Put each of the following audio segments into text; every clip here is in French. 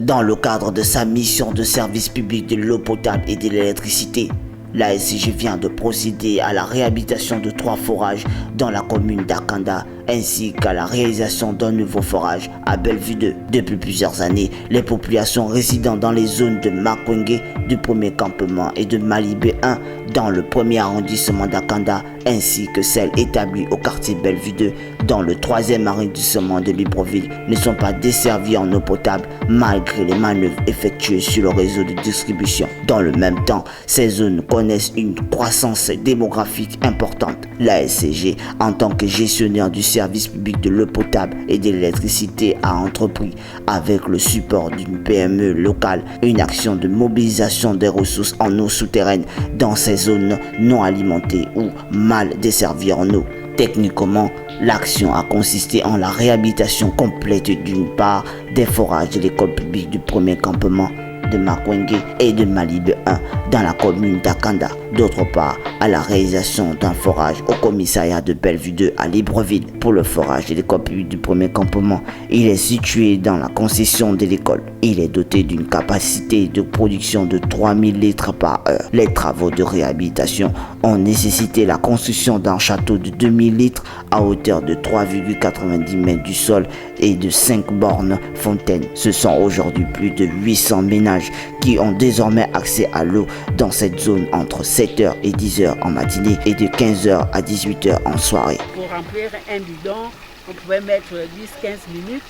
Dans le cadre de sa mission de service public de l'eau potable et de l'électricité, la SCG vient de procéder à la réhabilitation de 3 forages dans la commune d'Akanda ainsi qu'à la réalisation d'un nouveau forage à Bellevue 2. Depuis plusieurs années, les populations résidant dans les zones de Makwenge du premier campement et de Malibé 1 dans le premier arrondissement d'Akanda ainsi que celles établies au quartier Bellevue 2 dans le 3e arrondissement de Libreville ne sont pas desservies en eau potable malgré les manœuvres effectuées sur le réseau de distribution. Dans le même temps, ces zones connaissent une croissance démographique importante. La SCG, en tant que gestionnaire du service public de l'eau potable et de l'électricité, a entrepris, avec le support d'une PME locale, une action de mobilisation des ressources en eau souterraine dans ces zones non alimentées ou mal desservies en eau. Techniquement, l'action a consisté en la réhabilitation complète d'une part des forages de l'école publique du premier campement de Makwenge et de Malibé 1 dans la commune d'Akanda. D'autre part, à la réalisation d'un forage au commissariat de Bellevue 2 à Libreville. Pour le forage de l'école publique du premier campement, il est situé dans la concession de l'école. Il est doté d'une capacité de production de 3000 litres par heure. Les travaux de réhabilitation ont nécessité la construction d'un château de 2000 litres à hauteur de 3,90 mètres du sol et de 5 bornes fontaines. Ce sont aujourd'hui plus de 800 ménages qui ont désormais accès à l'eau dans cette zone entre 7h et 10h en matinée et de 15h à 18h en soirée. Pour remplir un bidon, on pouvait mettre 10-15 minutes,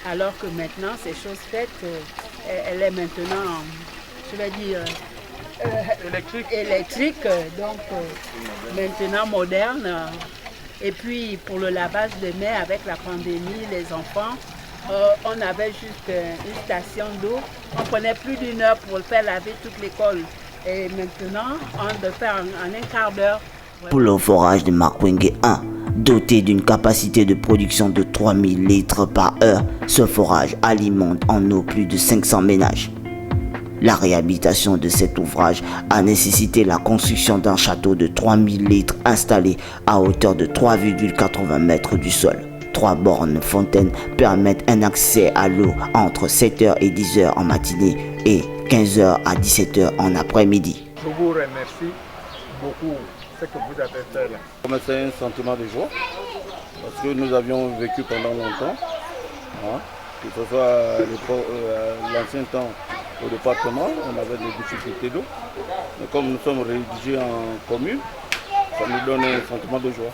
alors que maintenant, c'est chose faite, elle est maintenant, je vais dire, électrique, donc maintenant moderne. Et puis pour le lavage des mains avec la pandémie, les enfants, on avait juste une station d'eau. On prenait plus d'1 heure pour faire laver toute l'école. Et maintenant, on le fait en un quart d'heure. Pour le forage de Makwenge 1, doté d'une capacité de production de 3000 litres par heure, ce forage alimente en eau plus de 500 ménages. La réhabilitation de cet ouvrage a nécessité la construction d'un château de 3000 litres installé à hauteur de 3,80 mètres du sol. 3 bornes fontaines permettent un accès à l'eau entre 7h et 10h en matinée et 15h à 17h en après-midi. Je vous remercie beaucoup ce que vous avez fait là. C'est un sentiment de joie parce que nous avions vécu pendant longtemps, que ce soit l'ancien temps au département, on avait des difficultés d'eau. Mais comme nous sommes rédigés en commune, ça nous donne un sentiment de joie.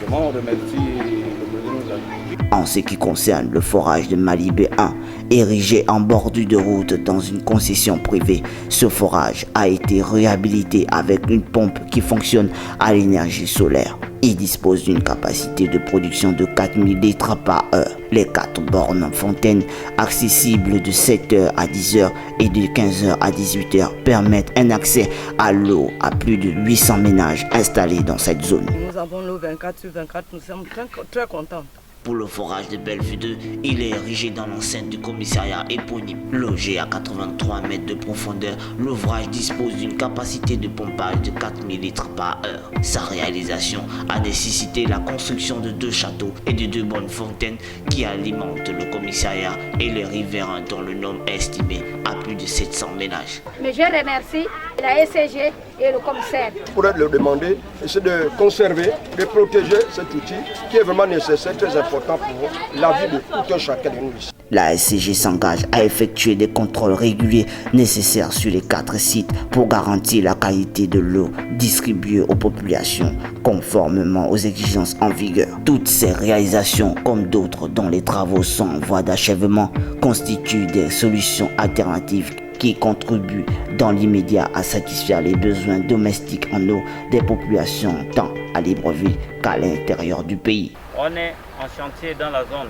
Vraiment, on remercie le président de la République. En ce qui concerne le forage de Malibé 1, érigé en bordure de route dans une concession privée, ce forage a été réhabilité avec une pompe qui fonctionne à l'énergie solaire. Il dispose d'une capacité de production de 4000 litres par heure. Les 4 bornes fontaines accessibles de 7h à 10h et de 15h à 18h permettent un accès à l'eau à plus de 800 ménages installés dans cette zone. Nous avons l'eau 24/24, nous sommes très contents. Pour le forage de Bellevue 2, il est érigé dans l'enceinte du commissariat éponyme. Logé à 83 mètres de profondeur, l'ouvrage dispose d'une capacité de pompage de 4000 litres par heure. Sa réalisation a nécessité la construction de 2 châteaux et de 2 bonnes fontaines qui alimentent le commissariat et les riverains dont le nombre est estimé à plus de 700 ménages. Mais je remercie la SCG et le commissaire. Pour leur demander, c'est de conserver, de protéger cet outil qui est vraiment nécessaire, très important pour la vie de tout un chacun de nous ici. La SCG s'engage à effectuer des contrôles réguliers nécessaires sur les 4 sites pour garantir la qualité de l'eau distribuée aux populations conformément aux exigences en vigueur. Toutes ces réalisations, comme d'autres dont les travaux sont en voie d'achèvement, constituent des solutions alternatives qui contribuent dans l'immédiat à satisfaire les besoins domestiques en eau des populations tant à Libreville qu'à l'intérieur du pays. On est en chantier dans la zone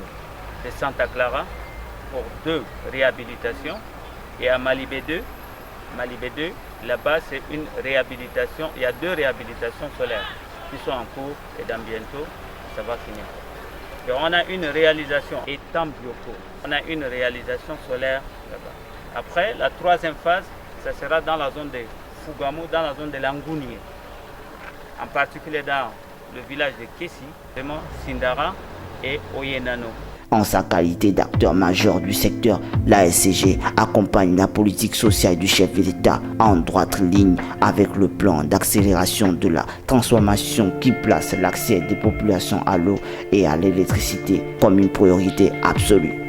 de Santa Clara pour 2 réhabilitations et à Malibé 2, là-bas c'est une réhabilitation, il y a 2 réhabilitations solaires qui sont en cours et dans bientôt ça va finir. Et on a une réalisation étang Bioko, on a une réalisation solaire là-bas. Après, la 3e phase, ça sera dans la zone de Fugamo, dans la zone de Langounier, en particulier dans le village de Kessi, vraiment Sindara et Oyenano. En sa qualité d'acteur majeur du secteur, la SCG accompagne la politique sociale du chef de l'État en droite ligne avec le plan d'accélération de la transformation qui place l'accès des populations à l'eau et à l'électricité comme une priorité absolue.